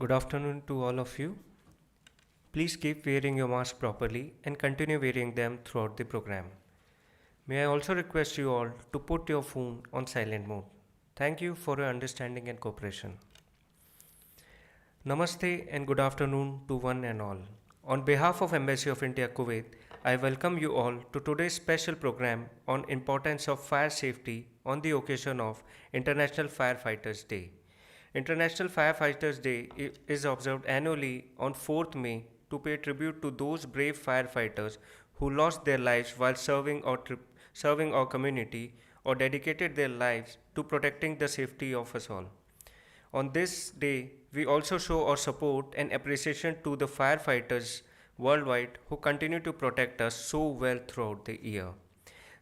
Good afternoon to all of you. Please keep wearing your mask properly and continue wearing them throughout the program. May I also request you all to put your phone on silent mode. Thank you for your understanding and cooperation. Namaste and good afternoon to one and all. On behalf of Embassy of India Kuwait, I welcome you all to today's special program on importance of fire safety on the occasion of International Firefighters Day. International Firefighters Day is observed annually on 4th May to pay tribute to those brave firefighters who lost their lives while serving our community or dedicated their lives to protecting the safety of us all. On this day, we also show our support and appreciation to the firefighters worldwide who continue to protect us so well throughout the year.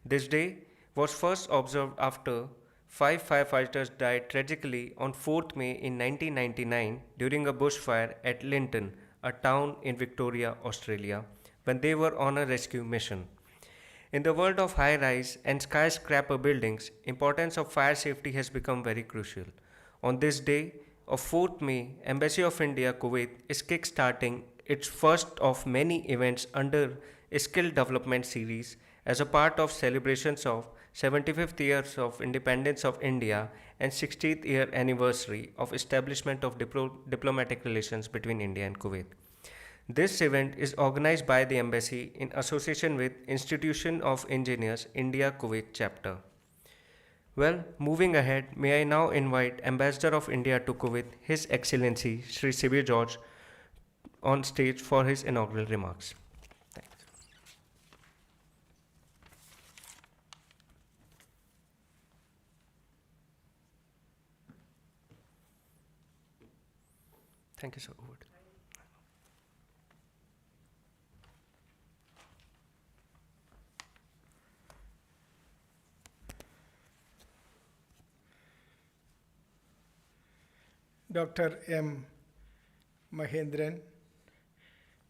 This day was first observed after five firefighters died tragically on 4th May in 1999 during a bushfire at Linton, a town in Victoria, Australia, when they were on a rescue mission. In the world of high-rise and skyscraper buildings, importance of fire safety has become very crucial. On this day of 4th May, Embassy of India Kuwait is kick-starting its first of many events under a skill development series as a part of celebrations of 75th years of independence of India and 60th year anniversary of establishment of diplomatic relations between India and Kuwait. This event is organized by the embassy in association with Institution of Engineers India Kuwait chapter. Well, moving ahead, may I now invite Ambassador of India to Kuwait, His Excellency Sri Sibir George, on stage for his inaugural remarks. Thanks. Thank you, sir. Over to you. Dr. M. Mahendran,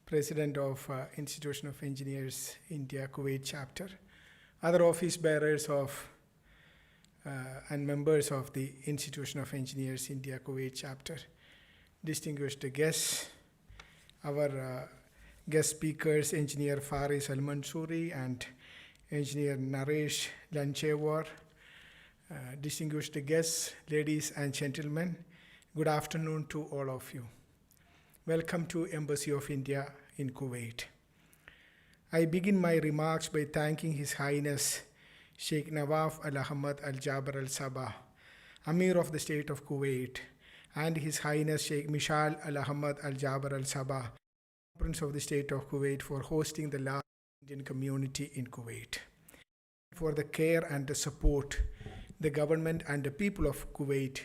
President of Institution of Engineers India Kuwait chapter, other office bearers of and members of the Institution of Engineers India Kuwait chapter, distinguished guests, our guest speakers, Engineer Faris Al-Mansouri and Engineer Naresh Lanchewar, distinguished guests, ladies and gentlemen, good afternoon to all of you. Welcome to Embassy of India in Kuwait. I begin my remarks by thanking His Highness Sheikh Nawaf Al Ahmad Al Jaber Al Sabah, Amir of the State of Kuwait, and His Highness Sheikh Mishal Al Ahmad Al Jaber Al Sabah, Prince of the State of Kuwait, for hosting the large Indian community in Kuwait. For the care and the support the government and the people of Kuwait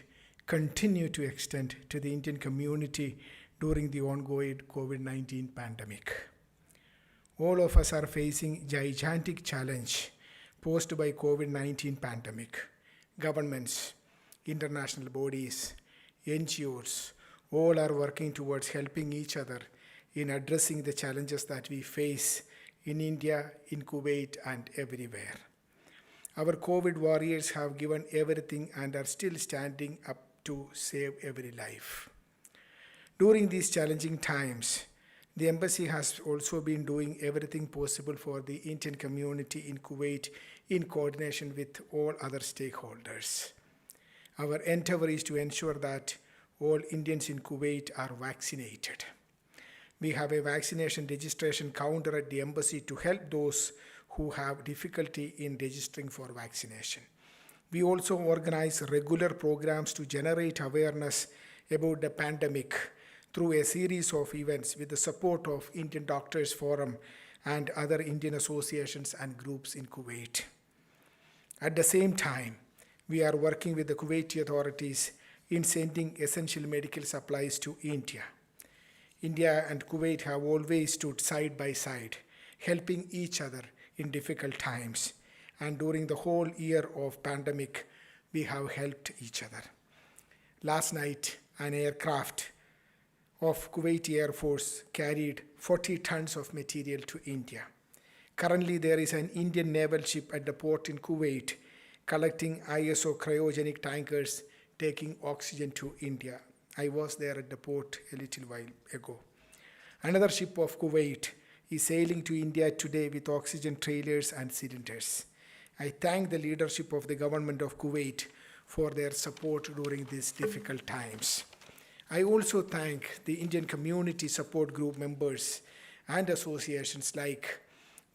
continue to extend to the Indian community during the ongoing COVID-19 pandemic. All of us are facing gigantic challenge posed by COVID-19 pandemic. Governments, international bodies, NGOs, all are working towards helping each other in addressing the challenges that we face in India, in Kuwait, and everywhere. Our COVID warriors have given everything and are still standing up to save every life. During these challenging times, the embassy has also been doing everything possible for the Indian community in Kuwait in coordination with all other stakeholders. Our endeavor is to ensure that all Indians in Kuwait are vaccinated. We have a vaccination registration counter at the embassy to help those who have difficulty in registering for vaccination. We also organize regular programs to generate awareness about the pandemic through a series of events with the support of Indian Doctors Forum and other Indian associations and groups in Kuwait. At the same time, we are working with the Kuwaiti authorities in sending essential medical supplies to India. India and Kuwait have always stood side by side, helping each other in difficult times. And during the whole year of pandemic, we have helped each other. Last night, an aircraft of Kuwaiti Air Force carried 40 tons of material to India. Currently, there is an Indian naval ship at the port in Kuwait collecting ISO cryogenic tankers taking oxygen to India. I was there at the port a little while ago. Another ship of Kuwait is sailing to India today with oxygen trailers and cylinders. I thank the leadership of the government of Kuwait for their support during these difficult times. I also thank the Indian Community Support Group members and associations like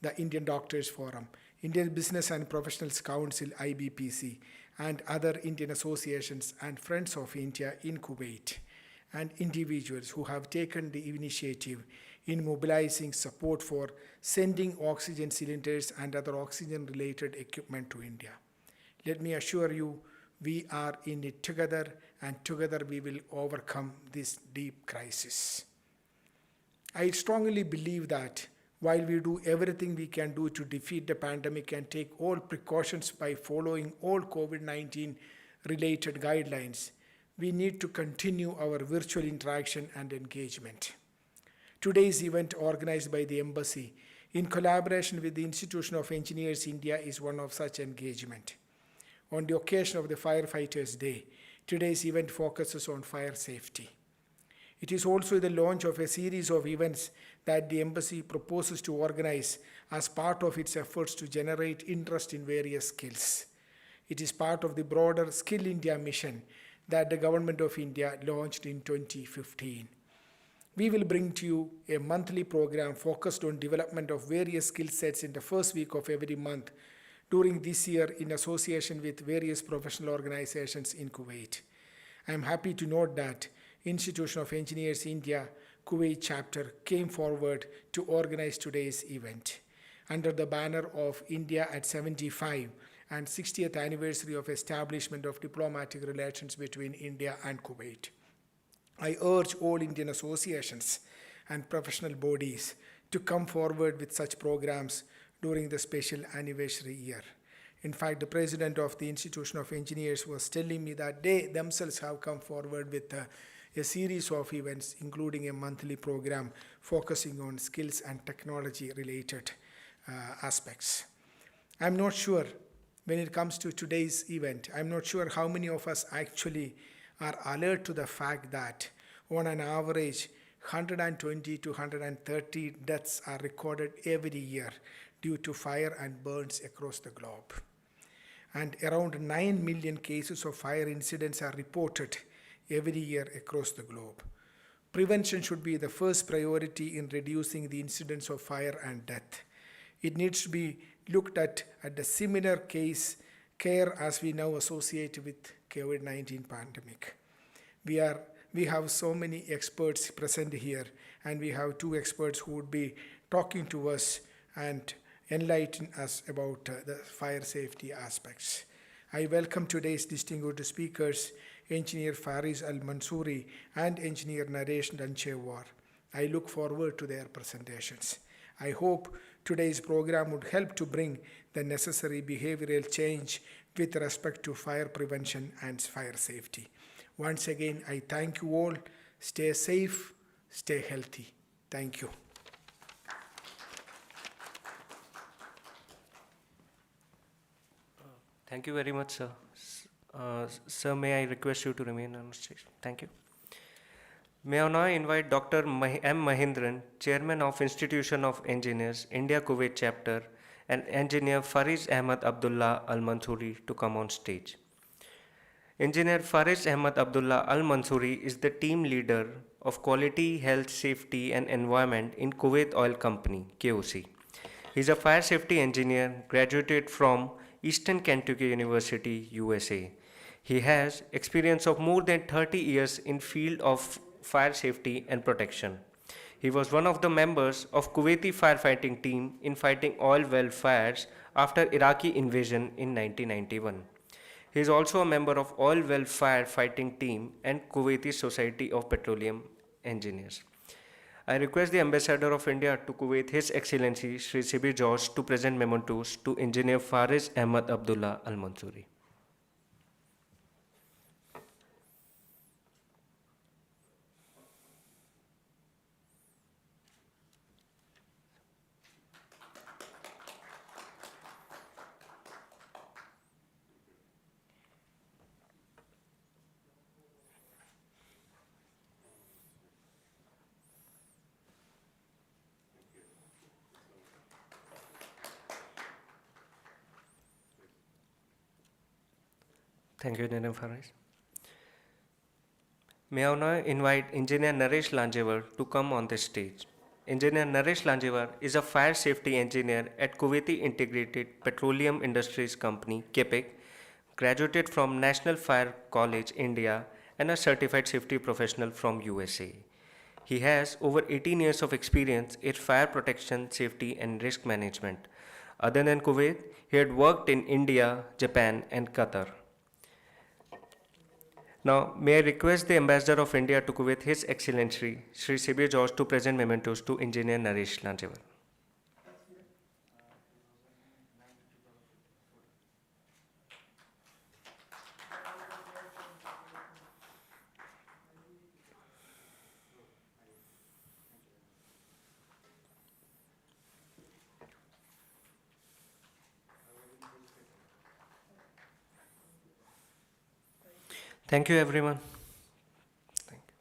the Indian Doctors Forum, Indian Business and Professionals Council IBPC, and other Indian associations and Friends of India in Kuwait, and individuals who have taken the initiative in mobilizing support for sending oxygen cylinders and other oxygen related equipment to India. Let me assure you, we are in it together, and together we will overcome this deep crisis. I strongly believe that while we do everything we can do to defeat the pandemic and take all precautions by following all COVID 19 related guidelines, we need to continue our virtual interaction and engagement. Today's event, organized by the Embassy in collaboration with the Institution of Engineers India, is one of such engagement. On the occasion of the Firefighters Day, today's event focuses on fire safety. It is also the launch of a series of events that the Embassy proposes to organize as part of its efforts to generate interest in various skills. It is part of the broader Skill India mission that the Government of India launched in 2015. We will bring to you a monthly program focused on development of various skill sets in the first week of every month during this year in association with various professional organizations in Kuwait. I am happy to note that Institution of Engineers India Kuwait chapter came forward to organize today's event under the banner of India at 75 and 60th anniversary of establishment of diplomatic relations between India and Kuwait. I urge all Indian associations and professional bodies to come forward with such programs during the special anniversary year. In fact, the president of the Institution of Engineers was telling me that they themselves have come forward with a series of events, including a monthly program focusing on skills and technology related aspects. I'm not sure when it comes to today's event, I'm not sure how many of us actually are alert to the fact that on an average 120 to 130 deaths are recorded every year due to fire and burns across the globe. And around 9 million cases of fire incidents are reported every year across the globe. Prevention should be the first priority in reducing the incidence of fire and death. It needs to be looked at the similar care as we now associate with COVID-19 pandemic. We have so many experts present here, and we have two experts who would be talking to us and enlighten us about the fire safety aspects. I welcome today's distinguished speakers, Engineer Faris Al-Mansouri and Engineer Naresh Danchewar. I look forward to their presentations. I hope today's program would help to bring the necessary behavioral change with respect to fire prevention and fire safety. Once again, I thank you all. Stay safe, stay healthy. Thank you. Thank you very much, sir. Sir, may I request you to remain on stage? Thank you. May I now invite Dr. M. Mahindran, Chairman of Institution of Engineers, India Kuwait Chapter, and Engineer Faris Ahmad Abdullah Al-Mansouri to come on stage. Engineer Faris Ahmad Abdullah Al-Mansouri is the team leader of Quality, Health, Safety and Environment in Kuwait Oil Company, KOC. He is a fire safety engineer graduated from Eastern Kentucky University, USA. He has experience of more than 30 years in field of fire safety and protection. He was one of the members of Kuwaiti firefighting team in fighting oil well fires after Iraqi invasion in 1991. He is also a member of oil well fire fighting team and Kuwaiti Society of Petroleum Engineers. I request the Ambassador of India to Kuwait, His Excellency Sri Sibir George, to present mementos to Engineer Faris Ahmad Abdullah Al-Mansouri. Thank you, Engineer Faris. May I now invite Engineer Naresh Lanjevar to come on the stage. Engineer Naresh Lanjevar is a fire safety engineer at Kuwaiti Integrated Petroleum Industries Company, KEPIC, graduated from National Fire College, India, and a certified safety professional from USA. He has over 18 years of experience in fire protection, safety, and risk management. Other than Kuwait, he had worked in India, Japan, and Qatar. Now, may I request the Ambassador of India to Kuwait, His Excellency Sri Sibir George, to present mementos to Engineer Naresh Lanjevar. Thank you, everyone. Thank you.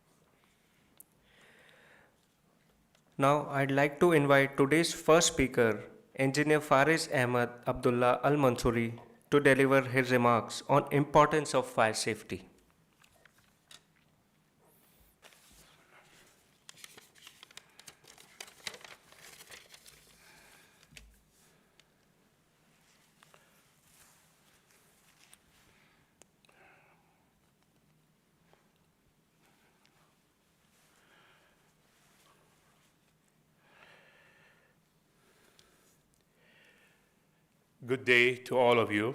Now, I'd like to invite today's first speaker, Engineer Faris Ahmad Abdullah Al Mansuri, to deliver his remarks on importance of fire safety. Good day to all of you.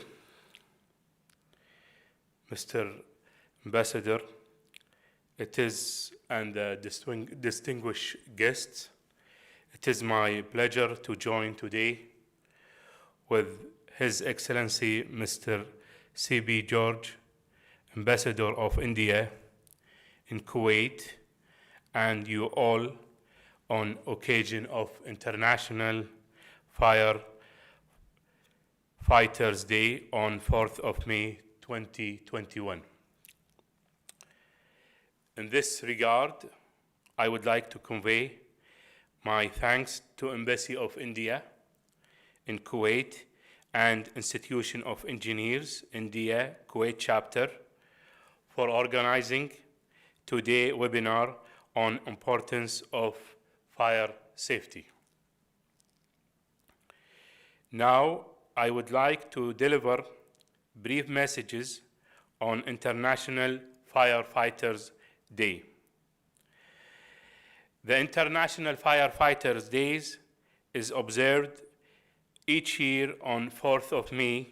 Mr. Ambassador, and distinguished guests, it is my pleasure to join today with His Excellency Mr. C.B. George, Ambassador of India in Kuwait, and you all on occasion of International Firefighters Day on 4th of May 2021. In this regard, I would like to convey my thanks to Embassy of India in Kuwait and Institution of Engineers India Kuwait Chapter for organizing today's webinar on importance of fire safety. Now, I would like to deliver brief messages on International Firefighters Day. The International Firefighters Days is observed each year on 4th of May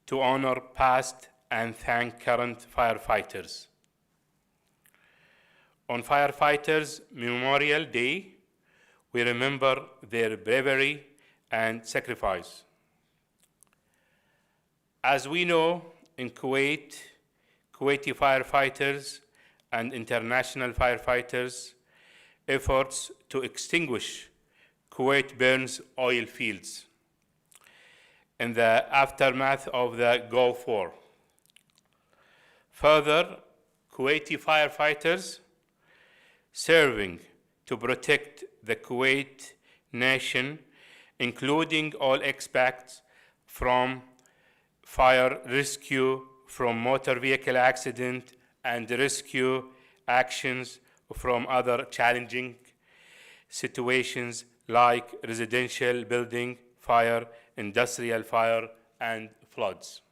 to honor past and thank current firefighters. On Firefighters Memorial Day, we remember their bravery and sacrifice. As we know, in Kuwait, Kuwaiti firefighters and international firefighters' efforts to extinguish Kuwait burns oil fields in the aftermath of the Gulf War. Further, Kuwaiti firefighters serving to protect the Kuwait nation, including all aspects from fire rescue from motor vehicle accident and rescue actions from other challenging situations like residential building fire, industrial fire, and floods.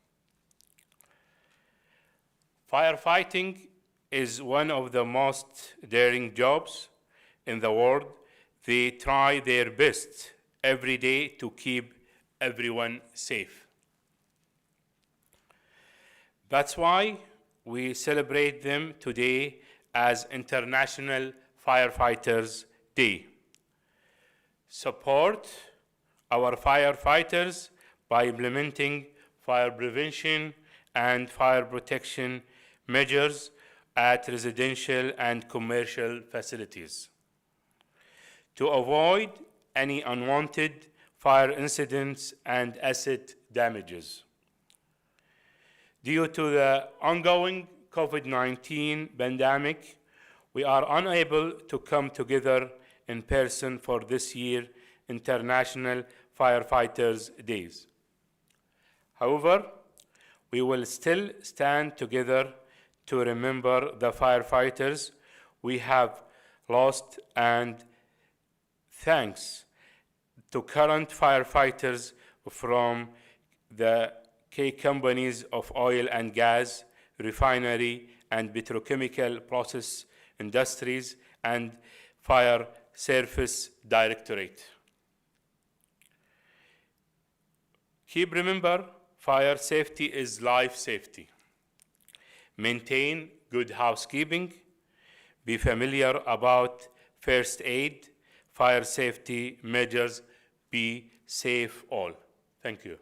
Firefighting is one of the most daring jobs in the world. They try their best every day to keep everyone safe. That's why we celebrate them today as International Firefighters Day. Support our firefighters by implementing fire prevention and fire protection measures at residential and commercial facilities to avoid any unwanted fire incidents and asset damages. Due to the ongoing COVID-19 pandemic, we are unable to come together in person for this year's International Firefighters Days. However, we will still stand together to remember the firefighters we have lost, and thanks to current firefighters from the key companies of oil and gas, refinery and petrochemical process industries, and Fire Service Directorate. Keep remember, fire safety is life safety. Maintain good housekeeping. Be familiar about first aid, fire safety measures. Be safe all. Thank you.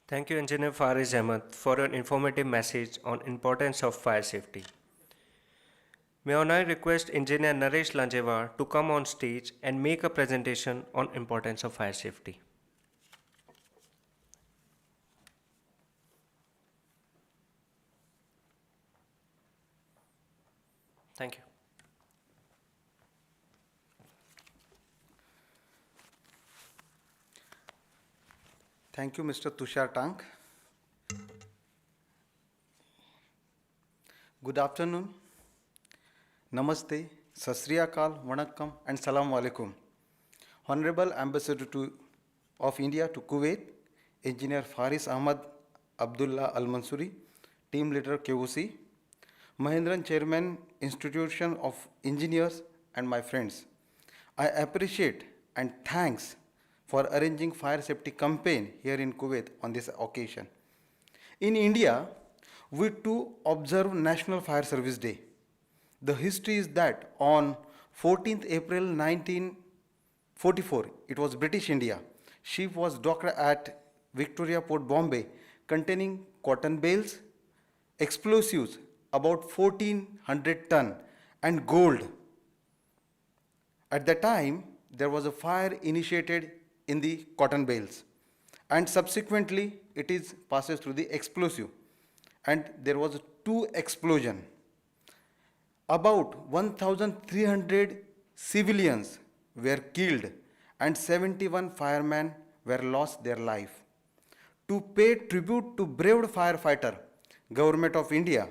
Thank you, Engineer Fariz Ahmed, for an informative message on importance of fire safety. May I now request Engineer Naresh Lanjewar to come on stage and make a presentation on importance of fire safety. Thank you. Thank you, Mr. Tushar Tank. Good afternoon. Namaste, Sat Sri Akal, Vanakkam, and Salam Alaikum. Honorable Ambassador of India to Kuwait, Engineer Faris Ahmad Abdullah Al Mansuri, Team Leader KOC, Mahendran Chairman, Institution of Engineers, and my friends. I appreciate and thanks for arranging fire safety campaign here in Kuwait on this occasion. In India, we too observe National Fire Service Day. The history is that on 14th April 1944, it was British India. Ship was docked at Victoria Port, Bombay, containing cotton bales, explosives about 1400 ton, and gold. At the time, there was a fire initiated in the cotton bales, and subsequently it is passes through the explosive, and there was 2 explosion. About 1,300 civilians were killed and 71 firemen were lost their life. To pay tribute to brave firefighter, Government of India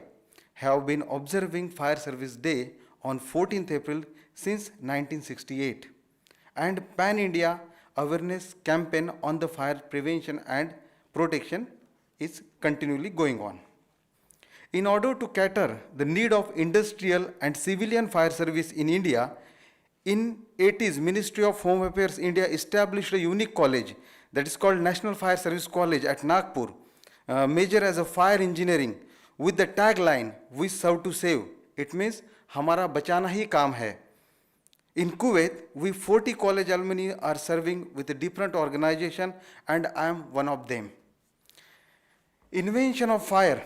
have been observing Fire Service Day on 14th April since 1968, and Pan-India awareness campaign on the fire prevention and protection is continually going on. In order to cater the need of industrial and civilian fire service in India, in 80s, Ministry of Home Affairs India established a unique college that is called National Fire Service College at Nagpur, major as a fire engineering, with the tagline, "We serve to save." It means, "Hamara bachana hi kaam hai." In Kuwait, we 40 college alumni are serving with a different organization, and I am one of them. Invention of fire.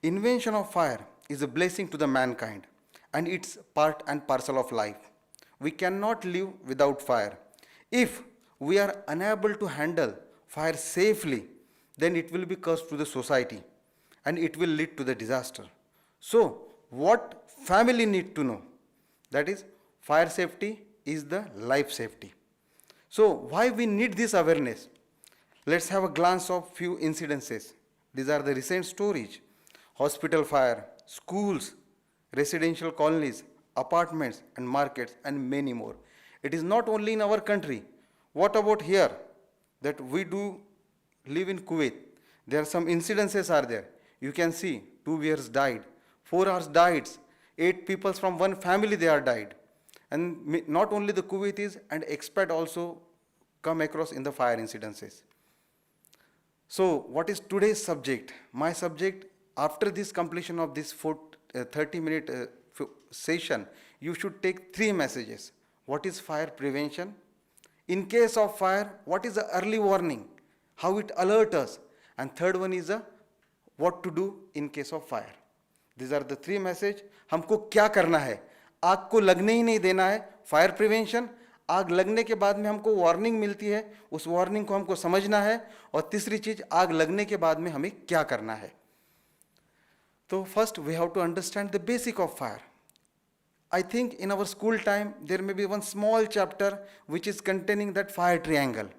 Invention of fire is a blessing to the mankind, and it's part and parcel of life. We cannot live without fire. If we are unable to handle fire safely, then it will be cursed to the society, and it will lead to the disaster. So, what family need to know? That is, fire safety is the life safety. So, why we need this awareness? Let's have a glance of few incidences. These are the recent stories. Hospital fire, schools, residential colonies, apartments and markets, and many more. It is not only in our country. What about here? That we do live in Kuwait. There are some incidences are there. You can see 2 years died, 4 hours died, 8 people from one family they are died. And not only the Kuwaitis and expat also come across in the fire incidences. So what is today's subject? My subject, after this completion of this 30-minute session, you should take 3 messages. What is fire prevention? In case of fire, what is the early warning? How it alerts us? And third one is what to do in case of fire. These are the 3 messages. हमको क्या करना है? आग को लगने ही नहीं देना है. Fire prevention. आग लगने के बाद में हमको वार्निंग मिलती है, उस वार्निंग को हमको समझना है, और तीसरी चीज, आग लगने के बाद में हमें क्या करना है। तो first we have to understand the basic of fire. I think in our school time there may be one small chapter which is containing that fire triangle.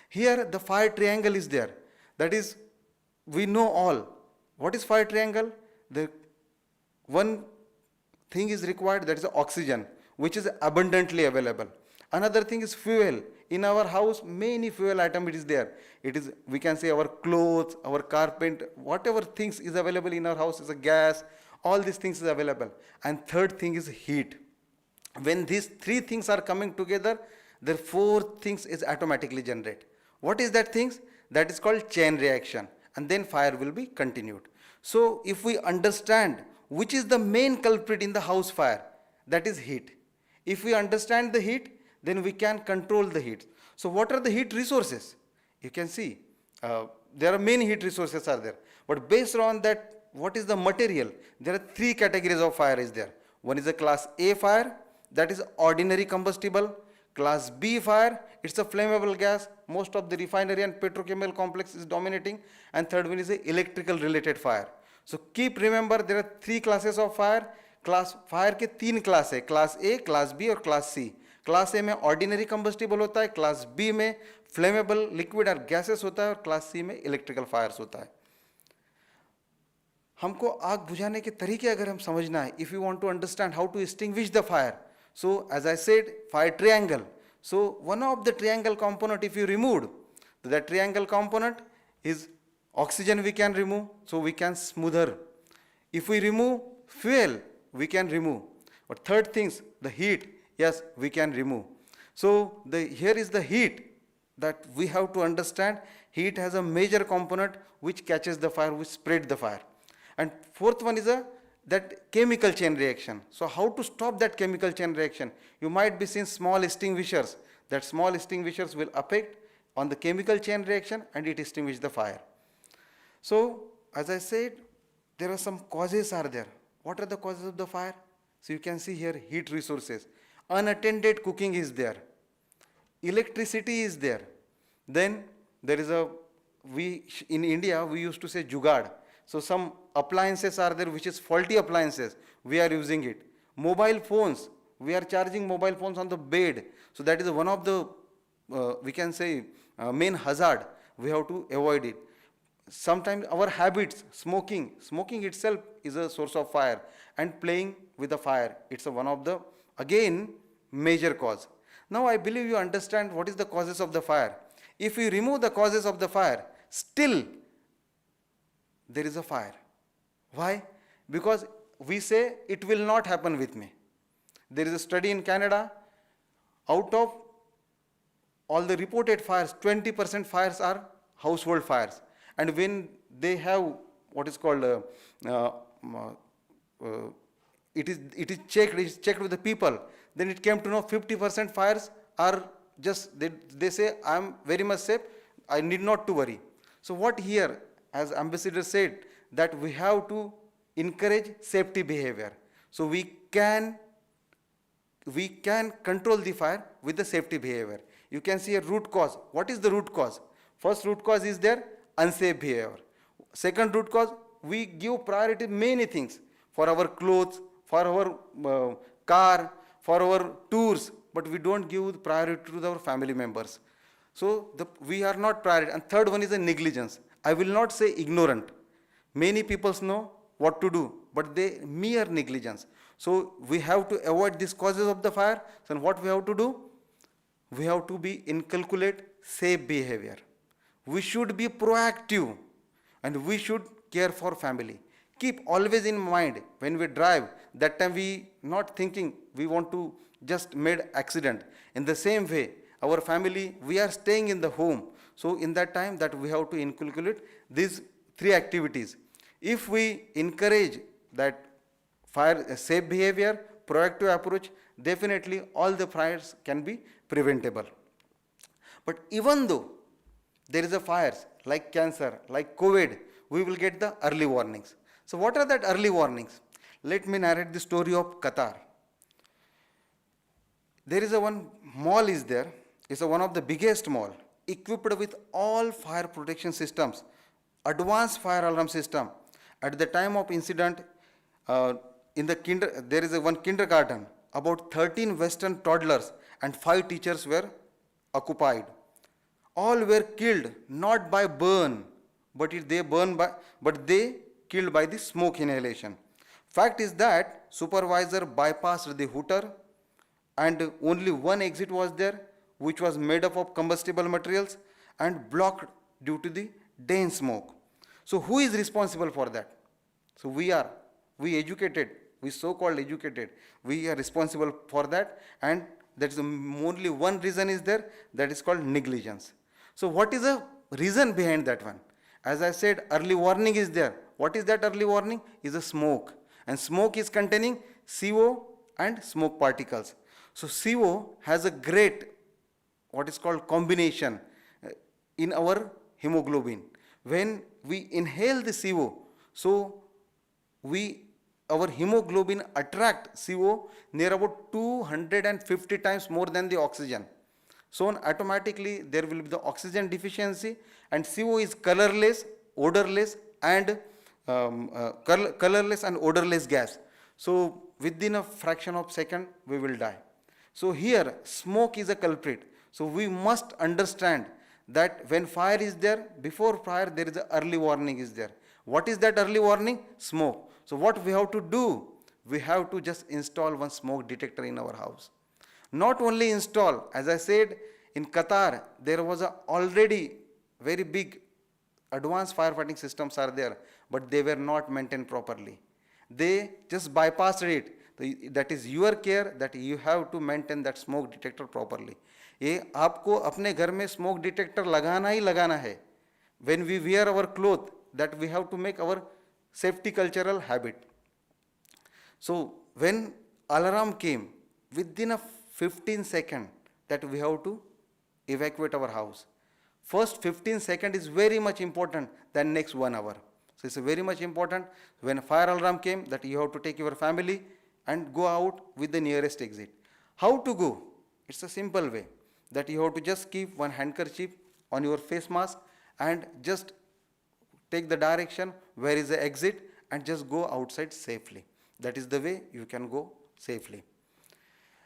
Here the fire triangle is there. That is, we know all. What is fire triangle? The one thing is required, that is oxygen, which is abundantly available. Another thing is fuel. In our house, many fuel item it is there. It is, we can say, our clothes, our carpet, whatever things is available in our house is a gas. All these things is available. And third thing is heat. When these three things are coming together, the fourth things is automatically generate. What is that things? That is called chain reaction. And then fire will be continued. So if we understand which is the main culprit in the house fire, that is heat. If we understand the heat, then we can control the heat. So what are the heat resources? You can see there are many heat resources are there. But based on that, what is the material? There are three categories of fire is there. One is a class A fire, that is ordinary combustible. Class B fire, it's a flammable gas. Most of the refinery and petrochemical complex is dominating. And third one is a electrical related fire. So keep remember there are three classes of fire. Class fire के तीन class है, class ए, class B और class C. Class ए में ordinary combustible होता है, class B में flammable liquid और gases होता है, और क्लास सी में इलेक्ट्रिकल फायर्स होता है. हमको आग बुझाने के तरीके अगर हम समझना है, if you want to understand how to extinguish the fire, so as I said, fire triangle. So one of the triangle component, if you removed, that triangle component is oxygen we can remove, so we can smoother. If we remove fuel, we can remove. But third things, the heat, yes, we can remove. So here is the heat that we have to understand. Heat has a major component which catches the fire, which spread the fire. And fourth one is that chemical chain reaction. So how to stop that chemical chain reaction? You might be seeing small extinguishers. That small extinguishers will affect on the chemical chain reaction and it extinguish the fire. So as I said, there are some causes are there. What are the causes of the fire? So you can see here heat resources. Unattended cooking is there. Electricity is there. Then there is in India we used to say jugaad. So some appliances are there which is faulty appliances. We are using it. Mobile phones. We are charging mobile phones on the bed. So that is one of the, we can say, main hazard. We have to avoid it. Sometimes our habits, smoking itself is a source of fire, and playing with the fire, it's one of the, again, major cause. Now I believe you understand what is the causes of the fire. If we remove the causes of the fire, still there is a fire. Why? Because we say it will not happen with me. There is a study in Canada, out of all the reported fires, 20% fires are household fires. And when they have what is called, it is checked with the people, then it came to know 50% fires are just, they say, I am very much safe, I need not to worry. So what here, as Ambassador said, that we have to encourage safety behavior. So we can control the fire with the safety behavior. You can see a root cause. What is the root cause? First root cause is there, unsafe behavior. Second root cause, we give priority many things, for our clothes, for our car, for our tours, but we don't give priority to our family members. So we are not priority. And third one is a negligence. I will not say ignorant. Many people know what to do, but they mere negligence. So we have to avoid these causes of the fire. So what we have to do? We have to be inculcate safe behavior. We should be proactive, and we should care for family. Keep always in mind when we drive, that time we not thinking we want to just made accident. In the same way, our family, we are staying in the home. So in that time that we have to inculcate these three activities. If we encourage that fire safe behavior, proactive approach, definitely all the fires can be preventable. But even though there is a fires like cancer, like COVID, we will get the early warnings. So what are that early warnings? Let me narrate the story of Qatar. There is a one mall is there. It's one of the biggest mall equipped with all fire protection systems, advanced fire alarm system. At the time of incident, uh, there is a one kindergarten. About 13 Western toddlers and 5 teachers were occupied. All were killed not by burn, but they killed by the smoke inhalation. Fact is that supervisor bypassed the hooter and only one exit was there, which was made up of combustible materials and blocked due to the dense smoke. So who is responsible for that? So we educated, we so-called educated, we are responsible for that, and that is only one reason is there, that is called negligence. So what is the reason behind that one? As I said, early warning is there. What is that early warning? Is a smoke, and smoke is containing CO and smoke particles. So CO has a great, what is called combination in our hemoglobin. When we inhale the CO, so our hemoglobin attract CO near about 250 times more than the oxygen. So automatically there will be the oxygen deficiency, and CO is colorless, odorless, and colorless and odorless gas. So within a fraction of second we will die. So here smoke is a culprit. So we must understand that when fire is there, before fire there is a early warning is there. What is that early warning? Smoke. So what we have to do? We have to just install one smoke detector in our house. Not only install, as I said, in Qatar there was a already very big advanced firefighting systems are there, but they were not maintained properly. They just bypassed it. That is your care, that you have to maintain that smoke detector properly. ये आपको अपने घर में smoke detector लगाना ही लगाना है. When we wear our clothes, that we have to make our safety cultural habit. So when alarm came, within a 15 seconds that we have to evacuate our house. First 15 seconds is very much important than next 1 hour. So it's very much important when a fire alarm came that you have to take your family and go out with the nearest exit. How to go? It's a simple way that you have to just keep one handkerchief on your face mask and just take the direction where is the exit and just go outside safely. That is the way you can go safely.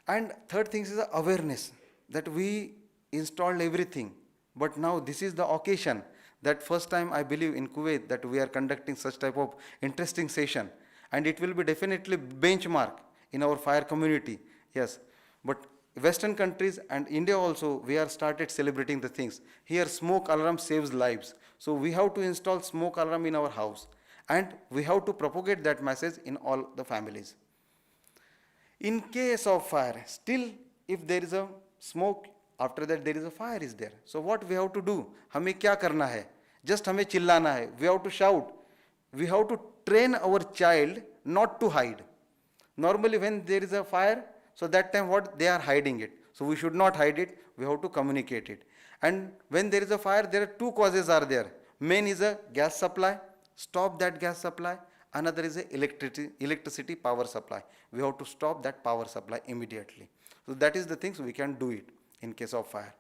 And third thing is the awareness, that we installed everything, but now this is the occasion that first time I believe in Kuwait that we are conducting such type of interesting session, and it will be definitely benchmark in our fire community. Yes, but Western countries and India also, we are started celebrating the things. Here smoke alarm saves lives. So we have to install smoke alarm in our house, and we have to propagate that message in all the families. In case of fire, still if there is a smoke, after that there is a fire is there. So what we have to do? हमें क्या करना है? Just हमें चिल्लाना है. We have to shout. We have to train our child not to hide. Normally when there is a fire, so that time what? They are hiding it. So we should not hide it. We have to communicate it. And when there is a fire, there are two causes are there. Main is a gas supply. Stop that gas supply. Another is a electricity power supply. We have to stop that power supply immediately. So that is the things we can do it in case of fire.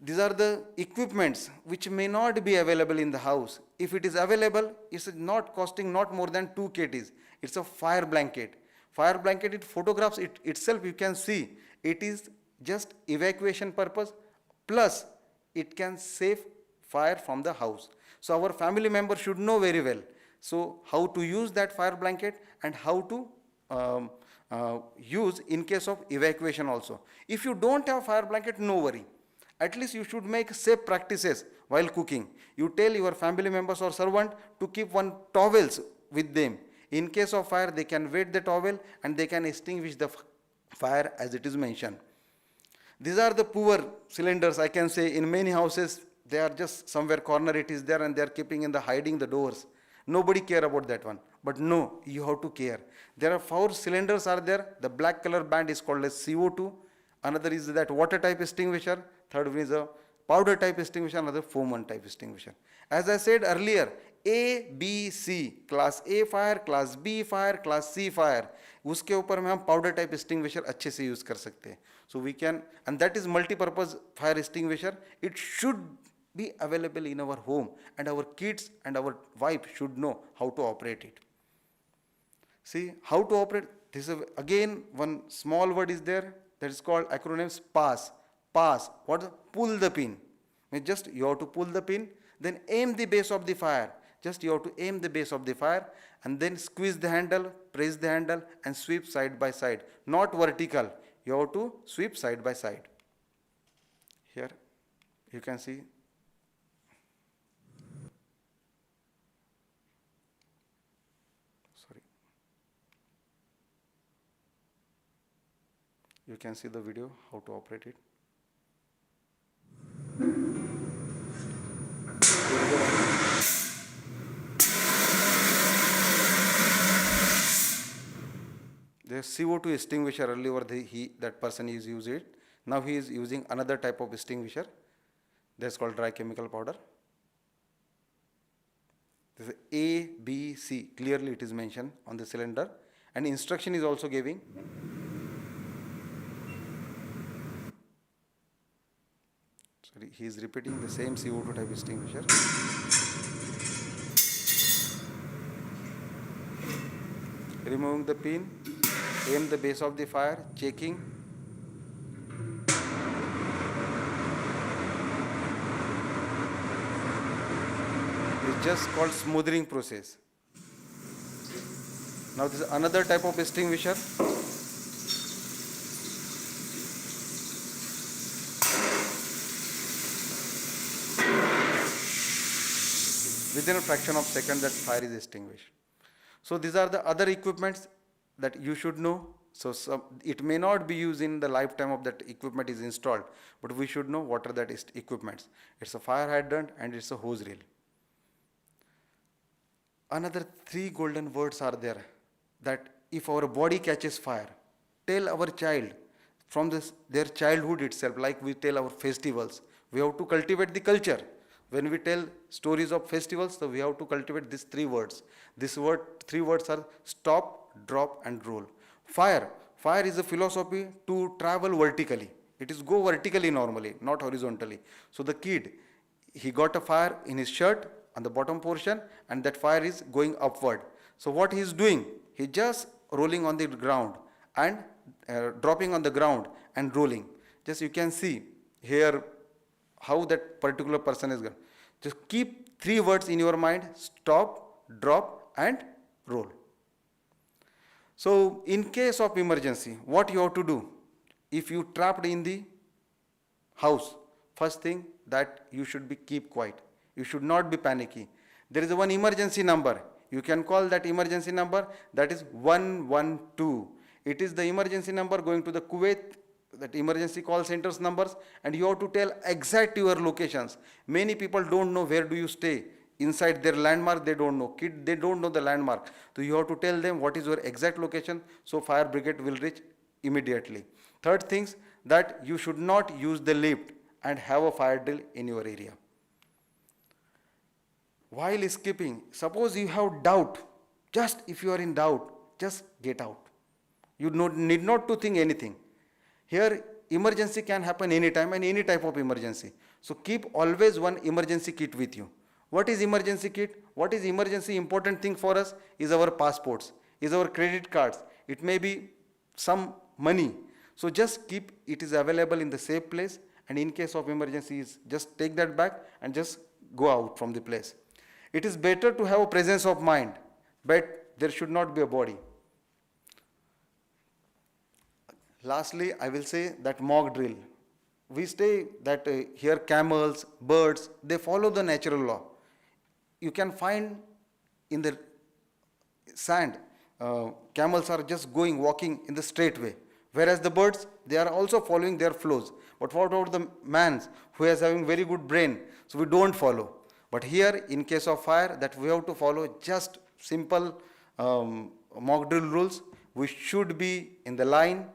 These are the equipments which may not be available in the house. If it is available, it's not costing not more than 2 kgs. It's a fire blanket. Fire blanket, it photographs it itself, you can see. It is just evacuation purpose, plus it can save fire from the house. So our family member should know very well. So how to use that fire blanket and how to use in case of evacuation also. If you don't have fire blanket, no worry. At least you should make safe practices while cooking. You tell your family members or servant to keep one towels with them. In case of fire, they can wet the towel and they can extinguish the fire as it is mentioned. These are the poor cylinders, I can say. In many houses, they are just somewhere corner it is there and they are keeping in the hiding the doors. Nobody care about that one. But no, you have to care. There are 4 cylinders are there. The black color band is called as CO2. Another is that water type extinguisher. Third one is a powder type extinguisher. Another foam one type extinguisher. As I said earlier, A, B, C, class A fire, class B fire, class C fire, उसके ऊपर में हम powder type extinguisher अच्छे से use कर सकते हैं. So we can, and that is multi-purpose fire extinguisher. It should be available in our home, and our kids and our wife should know how to operate it. See how to operate. This is again one small word is there that is called acronyms PASS. PASS. What? Pull the pin. Just you have to pull the pin, then aim the base of the fire. Just you have to aim the base of the fire and then squeeze the handle, press the handle and sweep side by side. Not vertical. You have to sweep side by side. Here you can see. Sorry. You can see the video how to operate it. The CO2 extinguisher earlier that person is using it. Now he is using another type of extinguisher. That's called dry chemical powder. This is A, B, C. Clearly it is mentioned on the cylinder, and instruction is also giving. Sorry, he is repeating the same CO2 type extinguisher. Removing the pin, aim the base of the fire, checking. It's just called smoothing process. Now this is another type of extinguisher. Within a fraction of a second that fire is extinguished. So these are the other equipments that you should know. So it may not be used in the lifetime of that equipment is installed, but we should know what are that equipments. It's a fire hydrant and it's a hose reel. Another 3 golden words are there that if our body catches fire, tell our child from their childhood itself, like we tell our festivals, we have to cultivate the culture. When we tell stories of festivals, so we have to cultivate these 3 words. These 3 words are stop, drop and roll. Fire is a philosophy to travel vertically. It is go vertically normally, not horizontally. So the kid, he got a fire in his shirt on the bottom portion and that fire is going upward. So what he is doing, he just rolling on the ground and dropping on the ground and rolling. Just you can see here how that particular person is going. Just keep 3 words in your mind: stop, drop and roll. So in case of emergency, what you have to do? If you trapped in the house, first thing that you should be keep quiet. You should not be panicky. There is one emergency number. You can call that emergency number, that is 112. It is the emergency number going to the Kuwait, that emergency call centers numbers, and you have to tell exact your locations. Many people don't know where do you stay. Inside their landmark, they don't know. Kid, they don't know the landmark. So you have to tell them what is your exact location, so fire brigade will reach immediately. Third things, that you should not use the lift and have a fire drill in your area. While escaping, suppose you have doubt, just if you are in doubt, just get out. You need not to think anything. Here, emergency can happen anytime and any type of emergency. So keep always one emergency kit with you. What is emergency kit? What is emergency important thing for us is our passports, is our credit cards. It may be some money. So just keep it is available in the safe place, and in case of emergencies, just take that back and just go out from the place. It is better to have a presence of mind, but there should not be a body. Lastly, I will say that mock drill. We say that here camels, birds, they follow the natural law. You can find in the sand, camels are just walking in the straight way. Whereas the birds, they are also following their flows. But what about the man who is having very good brain? So we don't follow. But here, in case of fire, that we have to follow just simple mock drill rules. We should be in the line.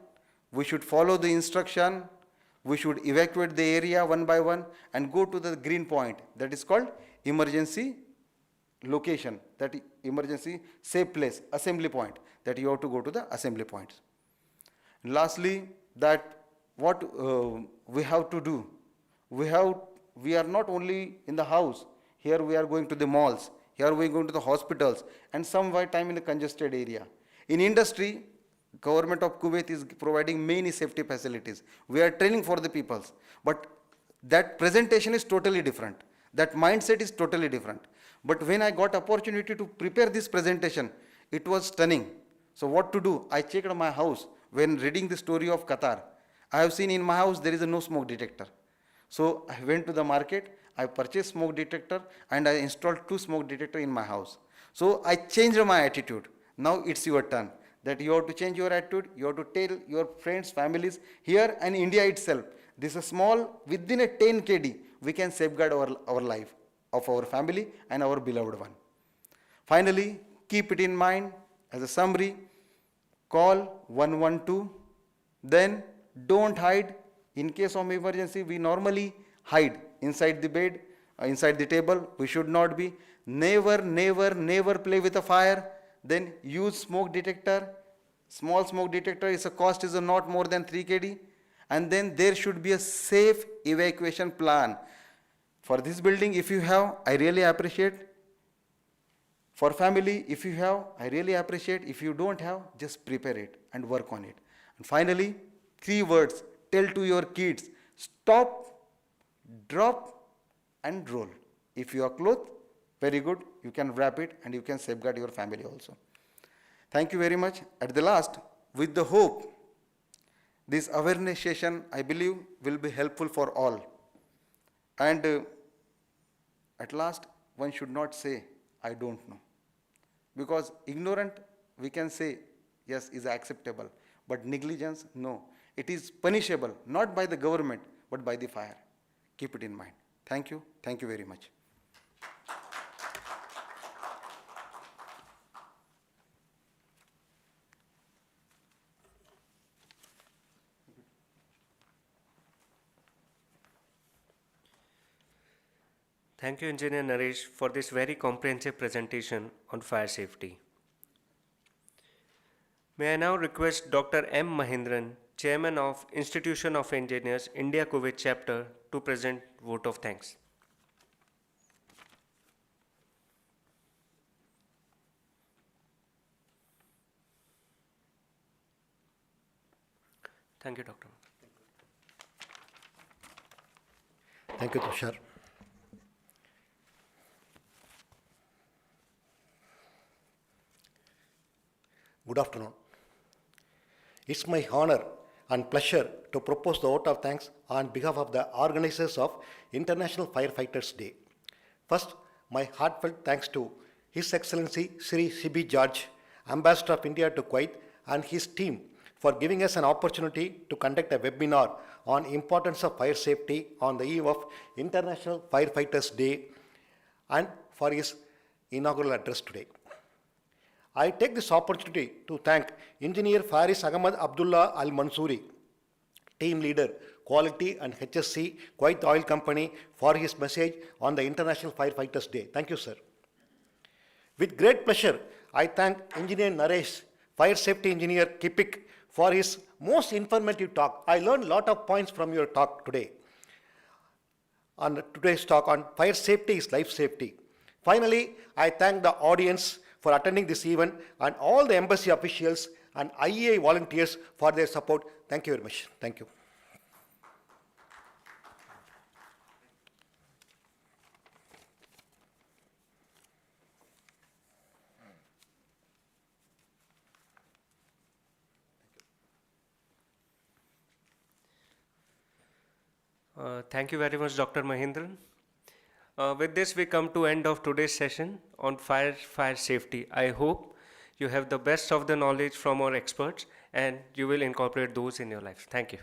We should follow the instruction. We should evacuate the area one by one and go to the green point. That is called emergency location, that emergency safe place, assembly point, that you have to go to the assembly points. And lastly, that what we have to do, we are not only in the house, here we are going to the malls, here we are going to the hospitals, and some time in the congested area. In industry, government of Kuwait is providing many safety facilities. We are training for the peoples, but that presentation is totally different. That mindset is totally different. But when I got opportunity to prepare this presentation, it was stunning. So what to do? I checked my house when reading the story of Qatar. I have seen in my house there is a no smoke detector. So I went to the market, I purchased smoke detector, and I installed 2 smoke detector in my house. So I changed my attitude. Now it's your turn. That you have to change your attitude, you have to tell your friends, families, here and India itself. This is small, within a 10 KD, we can safeguard our life, of our family and our beloved one. Finally, keep it in mind as a summary, call 112, then don't hide. In case of emergency, we normally hide inside the bed, inside the table. We should not be. Never, never, never play with a fire. Then use smoke detector. Small smoke detector is a cost is not more than 3 KD. And then there should be a safe evacuation plan. For this building, if you have, I really appreciate. For family, if you have, I really appreciate. If you don't have, just prepare it and work on it. And finally, 3 words. Tell to your kids, stop, drop, and roll. If you are clothed, very good, you can wrap it and you can safeguard your family also. Thank you very much. At the last, with the hope, this awareness session, I believe, will be helpful for all. And at last, one should not say, I don't know. Because ignorant, we can say, yes, is acceptable. But negligence, no. It is punishable, not by the government, but by the fire. Keep it in mind. Thank you. Thank you very much. Thank you, Engineer Naresh, for this very comprehensive presentation on fire safety. May I now request Dr. M. Mahendran, Chairman of Institution of Engineers, India Kuwait Chapter, to present vote of thanks. Thank you, Doctor. Thank you, Tushar. Good afternoon. It's my honor and pleasure to propose the vote of thanks on behalf of the organizers of International Firefighters Day. First, my heartfelt thanks to His Excellency Sri C.B. George, Ambassador of India to Kuwait, and his team for giving us an opportunity to conduct a webinar on importance of fire safety on the eve of International Firefighters Day and for his inaugural address today. I take this opportunity to thank Engineer Faris Ahmad Abdullah Al Mansouri, Team Leader, Quality and HSC, Kuwait Oil Company, for his message on the International Firefighters Day. Thank you, sir. With great pleasure, I thank Engineer Naresh, Fire Safety Engineer Kipik, for his most informative talk. I learned a lot of points from your talk today. On today's talk on fire safety is life safety. Finally, I thank the audience for attending this event and all the embassy officials and IEA volunteers for their support. Thank you very much. Thank you. Thank you very much, Dr. Mahendran. With this, we come to end of today's session on fire safety. I hope you have the best of the knowledge from our experts and you will incorporate those in your life. Thank you.